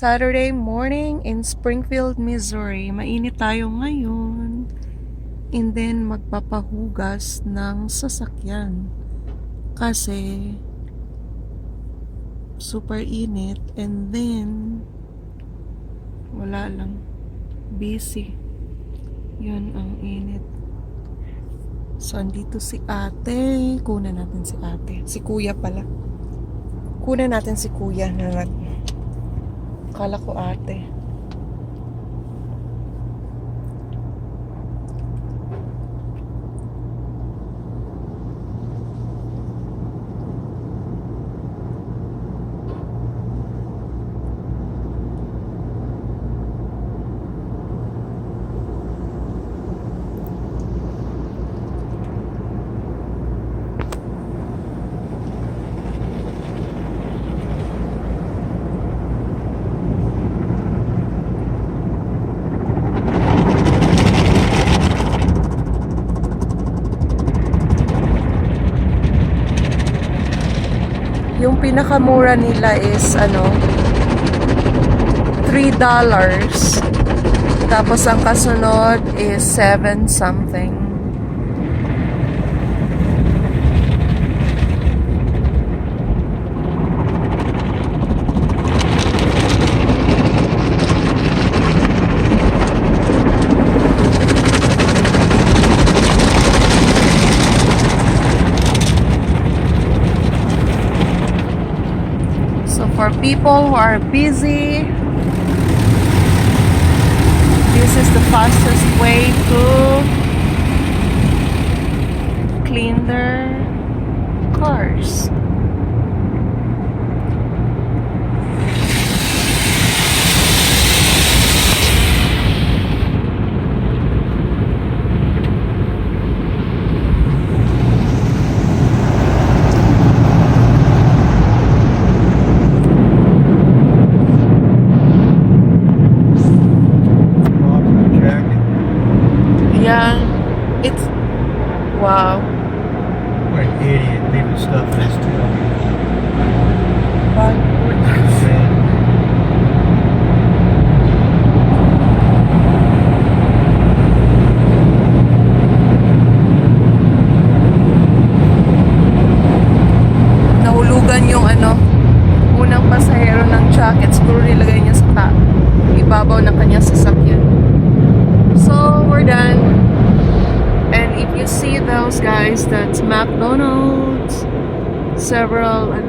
Saturday morning in Springfield, Missouri. Mainit tayo ngayon. And then, magpapahugas ng sasakyan. Kasi, super init. And then, wala lang. Busy. Yun ang init. So, andito si ate. Kunan natin si ate. Si kuya pala. Kunan natin si kuya na Kala ko ate. Yung pinakamura nila is $3. Tapos ang kasunod is 7 something. For people who are busy, this is the fastest way to clean their cars. It's wow. What an idiot leaving stuff in his tail. But nahulugan yung unang pasahero ng jacket. Siguro nilagay niya sa ibabaw ng kanyang sasakyan. So, we're done. And if you see those guys, that's McDonald's, several, and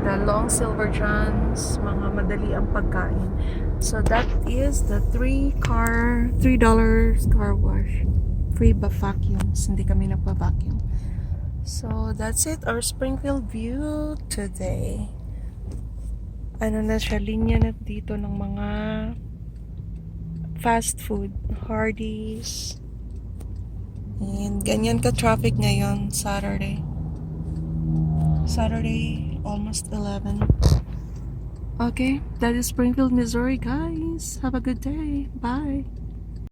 the long silver johns, mga madali ang pagkain. So that is the $3 car wash. Free vacuums. Hindi kami nagpa-vacuum. So that's it, our Springfield view today. Na siya, linya na dito ng mga fast food, Hardee's. And ganyan ka-traffic ngayon, Saturday, almost 11. Okay, that is Springfield, Missouri, guys. Have a good day. Bye.